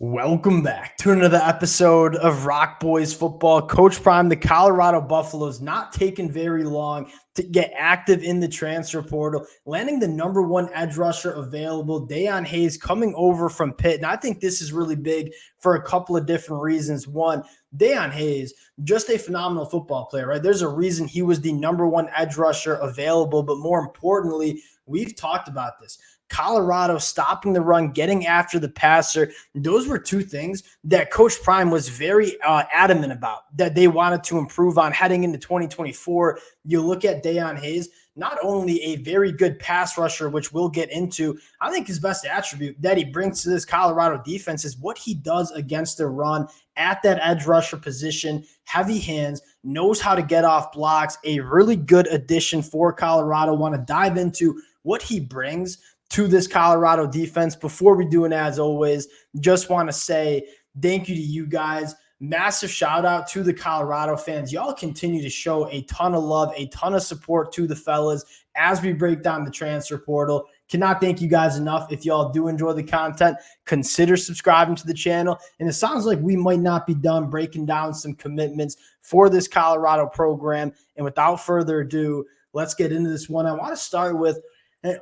Welcome back to another episode of Rock Boys Football. Coach Prime, the Colorado Buffaloes, not taking very long to get active in the transfer portal, landing the number one edge rusher available, Dayon Hayes, coming over from Pitt. And I think this is really big for a couple of different reasons. One, Dayon Hayes, just a phenomenal football player, right? There's a reason he was the number one edge rusher available, but more importantly, we've talked about this. Colorado stopping the run, getting after the passer. Those were two things that Coach Prime was very adamant about that they wanted to improve on heading into 2024. You look at Dayon Hayes, not only a very good pass rusher, which we'll get into. I think his best attribute that he brings to this Colorado defense is what he does against the run at that edge rusher position, heavy hands, knows how to get off blocks, a really good addition for Colorado. Want to dive into what he brings to this Colorado defense. Before we do, and as always, just want to say thank you to you guys. Massive shout out to the Colorado fans. Y'all continue to show a ton of love, a ton of support to the fellas as we break down the transfer portal. Cannot thank you guys enough. If y'all do enjoy the content, consider subscribing to the channel. And it sounds like we might not be done breaking down some commitments for this Colorado program. And without further ado, let's get into this one. I want to start with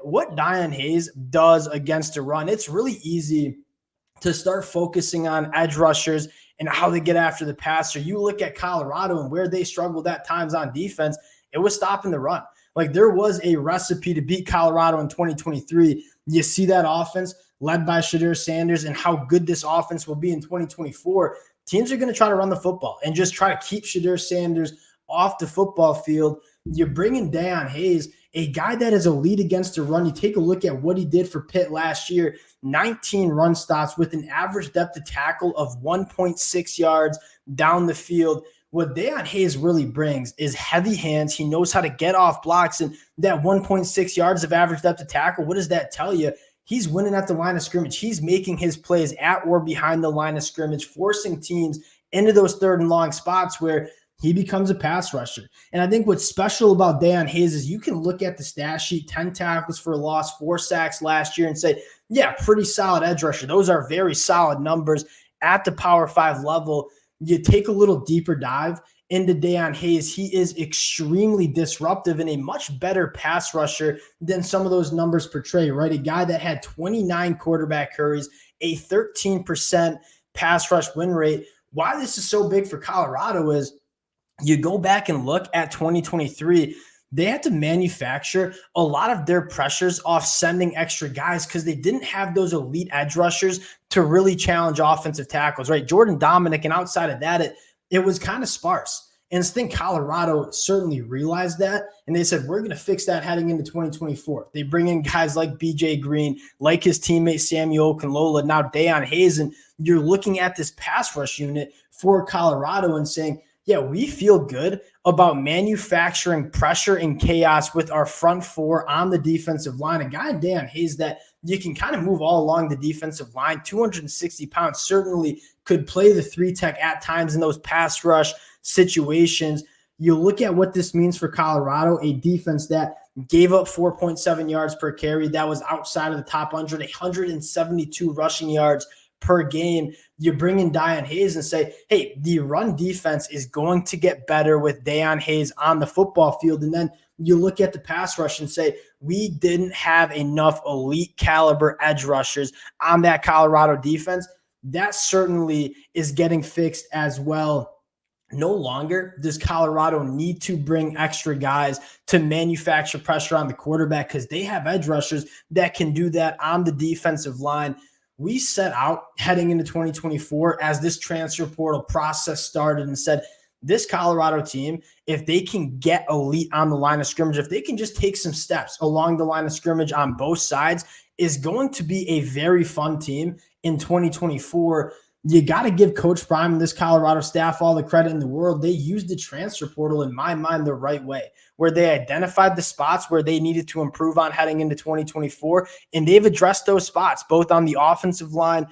what Dayon Hayes does against the run. It's really easy to start focusing on edge rushers and how they get after the passer. You look at Colorado and where they struggled at times on defense, it was stopping the run. Like, there was a recipe to beat Colorado in 2023. You see that offense led by Shedeur Sanders and how good this offense will be in 2024. Teams are going to try to run the football and just try to keep Shedeur Sanders off the football field. You bring in Dayon Hayes, a guy that is elite against the run. You take a look at what he did for Pitt last year, 19 run stops with an average depth of tackle of 1.6 yards down the field. What Dayon Hayes really brings is heavy hands. He knows how to get off blocks, and that 1.6 yards of average depth of tackle, what does that tell you? He's winning at the line of scrimmage. He's making his plays at or behind the line of scrimmage, forcing teams into those third and long spots where he becomes a pass rusher. And I think what's special about Dayon Hayes is you can look at the stat sheet, 10 tackles for a loss, 4 sacks last year, and say, yeah, pretty solid edge rusher. Those are very solid numbers at the Power 5 level. You take a little deeper dive into Dayon Hayes. He is extremely disruptive and a much better pass rusher than some of those numbers portray, right? A guy that had 29 quarterback hurries, a 13% pass rush win rate. Why this is so big for Colorado is you go back and look at 2023, they had to manufacture a lot of their pressures off sending extra guys because they didn't have those elite edge rushers to really challenge offensive tackles, right? Jordan Dominic, and outside of that, it was kind of sparse. And I think Colorado certainly realized that, and they said, we're going to fix that heading into 2024. They bring in guys like BJ Green, like his teammate Samuel Okunlola, now Dayon Hayes, and you're looking at this pass rush unit for Colorado and saying, yeah, we feel good about manufacturing pressure and chaos with our front four on the defensive line. A guy, Dayon Hayes, that you can kind of move all along the defensive line, 260 pounds, certainly could play the 3-tech at times in those pass rush situations. You look at what this means for Colorado, a defense that gave up 4.7 yards per carry. That was outside of the top 100, 172 rushing yards per game. You bring in Dayon Hayes and say, hey, the run defense is going to get better with Dayon Hayes on the football field. And then you look at the pass rush and say, we didn't have enough elite caliber edge rushers on that Colorado defense. That certainly is getting fixed as well. No longer does Colorado need to bring extra guys to manufacture pressure on the quarterback because they have edge rushers that can do that on the defensive line. We set out heading into 2024 as this transfer portal process started and said, this Colorado team, if they can get elite on the line of scrimmage, if they can just take some steps along the line of scrimmage on both sides, is going to be a very fun team in 2024. You got to give Coach Prime and this Colorado staff all the credit in the world. They used the transfer portal, in my mind, the right way, where they identified the spots where they needed to improve on heading into 2024, and they've addressed those spots, both on the offensive line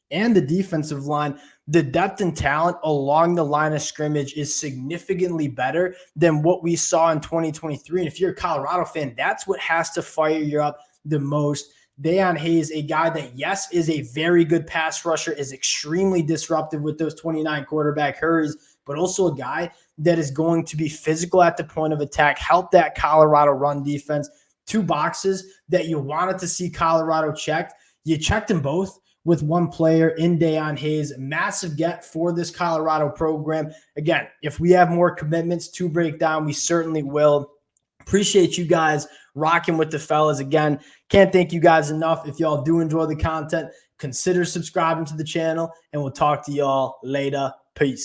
and the defensive line. The depth and talent along the line of scrimmage is significantly better than what we saw in 2023. And if you're a Colorado fan, that's what has to fire you up the most. Dayon Hayes, a guy that, yes, is a very good pass rusher, is extremely disruptive with those 29 quarterback hurries, but also a guy that is going to be physical at the point of attack, help that Colorado run defense. Two boxes that you wanted to see Colorado checked. You checked them both with one player in Dayon Hayes. Massive get for this Colorado program. Again, if we have more commitments to break down, we certainly will. Appreciate you guys rocking with the fellas. Again, can't thank you guys enough. If y'all do enjoy the content, consider subscribing to the channel, and we'll talk to y'all later. Peace.